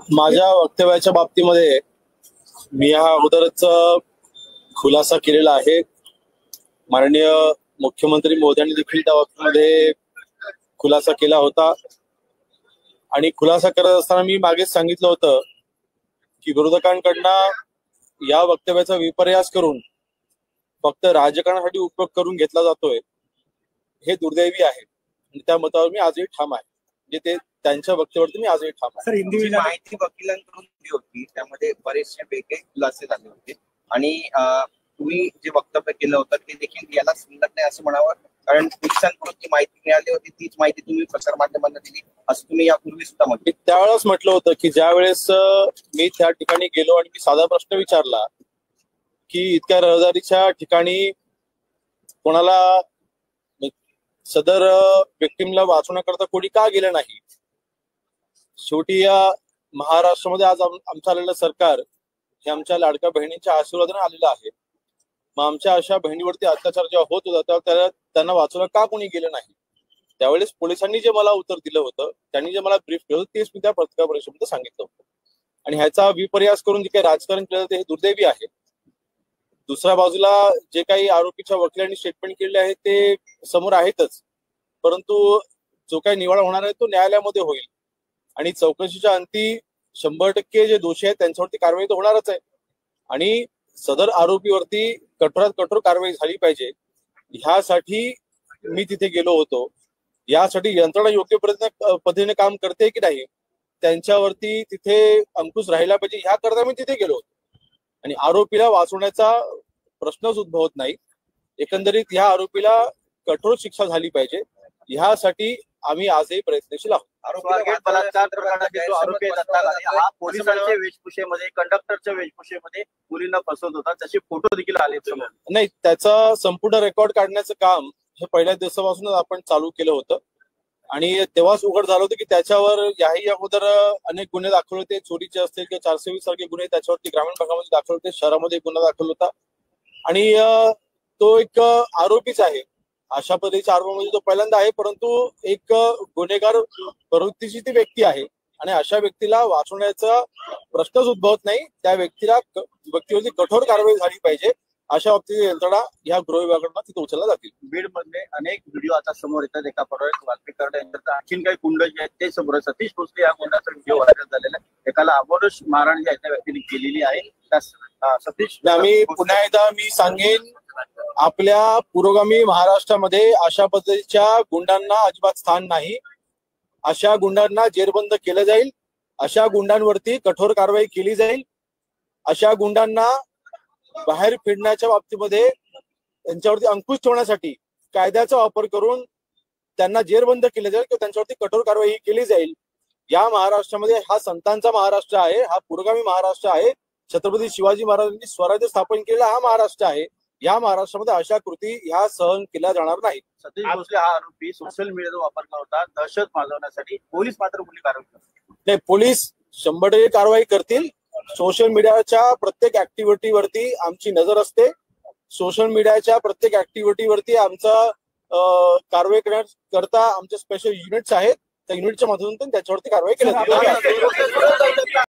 माझ्या वक्तव्याच्या बाबतीमध्ये मी हा अगोदरच खुलासा केलेला आहे। माननीय मुख्यमंत्री मोदयांनी देखील त्या बाबतीमध्ये खुलासा केला होता आणि खुलासा करत असताना मी मागेच सांगितलं होतं की विरोधकांकडनं या वक्तव्याचा विपर्यास करून फक्त राजकारणासाठी उपयोग करून घेतला जातोय, हे दुर्दैवी आहे आणि त्या मतावर मी आजही ठाम आहे। म्हणजे ते त्यांच्या वक्तव्यावरती मी आजही ठाम आहे। जी माहिती वकिलांकडून दिली होती त्यामध्ये बरेचसे वेगळे खुलासे झाले होते आणि तुम्ही जे वक्तव्य केलं होतं ते देखील याला संलग्न नाही असं म्हणावं, कारण पोलिसांकडून जी माहिती मिळाली होती तीच माहिती तुम्ही प्रसार माध्यमांना दिली असं तुम्ही यापूर्वी सुद्धा म्हटलं। त्यावेळेस म्हटलं होतं की ज्या वेळेस मी त्या ठिकाणी गेलो आणि मी साधा प्रश्न विचारला की इतक्या रहदारीच्या ठिकाणी कोणाला सदर विक्टिमला वाचवण्याकरता कोणी का गेलं नाही। शेवटी या महाराष्ट्रामध्ये आज आमचं आलेलं सरकार हे आमच्या लाडक्या बहिणींच्या आशीर्वादाने आलेलं आहे। मग आमच्या अशा बहिणीवरती अत्याचार जेव्हा होत होता तेव्हा त्यांना वाचवलं का कोणी गेलं नाही। त्यावेळेस पोलिसांनी जे मला उत्तर दिलं होतं, त्यांनी जे मला ब्रीफ केलं तेच मी त्या पत्रकार परिषदेमध्ये सांगितलं होतं आणि ह्याचा विपर्यास करून जे काही राजकारण केलं ते हे दुर्दैवी आहे। दुसऱ्या बाजूला जे काही आरोपीच्या वकिलांनी स्टेटमेंट केले आहे ते समोर आहेतच, परंतु जो काही निवाडा होणार आहे तो न्यायालयामध्ये होईल आणि चौकशीच्या अंती 100% जे दोषी आहेत त्यांच्यावरती कारवाई तर होणारच आहे आणि सदर आरोपीवरती कठोरात कठोर कारवाई झाली पाहिजे। ह्यासाठी मी तिथे गेलो होतो। यासाठी यंत्रणा योग्य पद्धतीने काम करते की नाही, त्यांच्यावरती तिथे अंकुश राहिला पाहिजे ह्याकरता मी तिथे गेलो होतो आणि आरोपीला वाचवण्याचा प्रश्नच उद्भवत नाही। एकंदरीत ह्या आरोपीला कठोर शिक्षा झाली पाहिजे ह्यासाठी आम्ही आजही प्रयत्नशील आहोत। बलात्कार प्रकरणातील जो आरोपी हा पोलिसांच्या वेशभूषेमध्ये, कंडक्टरच्या वेशभूषेमध्ये मुलींना फसवत होता, त्याचे फोटो देखील आले समोर। नाही, त्याचा संपूर्ण रेकॉर्ड काढण्याचं काम हे पहिल्या दिवसापासूनच आपण चालू केलं होतं आणि तेव्हाच उघड झालं होतं की त्याच्यावर याही अगोदर अनेक गुन्हे दाखल होते, चोरीचे असतील किंवा 420 सारखे गुन्हे त्याच्यावरती ग्रामीण भागामध्ये दाखल होते, शहरामध्ये गुन्हा दाखल होता आणि तो एक आरोपीच आहे। अशा पद्धतीच्या आरोपामध्ये तो पहिल्यांदा आहे, परंतु एक गुन्हेगार प्रवृत्तीची ती व्यक्ती आहे आणि अशा व्यक्तीला वाचवण्याचा प्रश्नच उद्भवत नाही। त्या व्यक्तीवरती कठोर कारवाई झाली पाहिजे अशा बाबतीत यंत्रणा या गृह विभागाकडून तिथे उचलल्या जातील। बीड मध्ये अनेक व्हिडिओ आता समोर येतात, एका पाठोपाठ बातमी करण्यानंतर आणखीन काही गुंड जे आहेत ते समोर। सतीश भोसले या गुंडाचा व्हिडिओ व्हायरल झालेला आहे, एकाला अमानुष मारहाण जी आहे त्या व्यक्तीने केलेली आहे। सतीश, आम्ही पुन्हा एकदा मी सांगेन, आपल्या पुरोगामी महाराष्ट्रामध्ये अशा पद्धतीच्या गुंडांना अजिबात स्थान नाही। अशा गुंडांना जेरबंद केलं जाईल, अशा गुंडांवरती कठोर कारवाई केली जाईल, अशा गुंडांना बाहेर फिरण्याच्या बाबतीमध्ये त्यांच्यावरती अंकुश ठेवण्यासाठी कायद्याचा वापर करून त्यांना जेरबंद केले जाईल किंवा त्यांच्यावरती कठोर कारवाई केली जाईल। या महाराष्ट्रामध्ये हा संतांचा महाराष्ट्र आहे, हा पुरोगामी महाराष्ट्र आहे, छत्रपती शिवाजी महाराजांनी स्वराज्य स्थापन केलेला हा महाराष्ट्र आहे। या महाराष्ट्रामध्ये अशा कृती ह्या सहन केल्या जाणार नाही। सतीश भोसले हा आरोपी सोशल मीडियाचा वापर करत होता दहशत माजवण्यासाठी, पोलीस मात्र कुठली कारवाई करतात? नाही, पोलीस 100% कारवाई करतील। सोशल मीडियाच्या प्रत्येक ऍक्टिव्हिटीवरती आमची नजर असते, सोशल मीडियाच्या प्रत्येक ऍक्टिव्हिटीवरती आमचा कारवाई करण्याकरता आमचे स्पेशल युनिट्स आहेत, त्या युनिटच्या माध्यमातून त्याच्यावरती कारवाई केली जाते।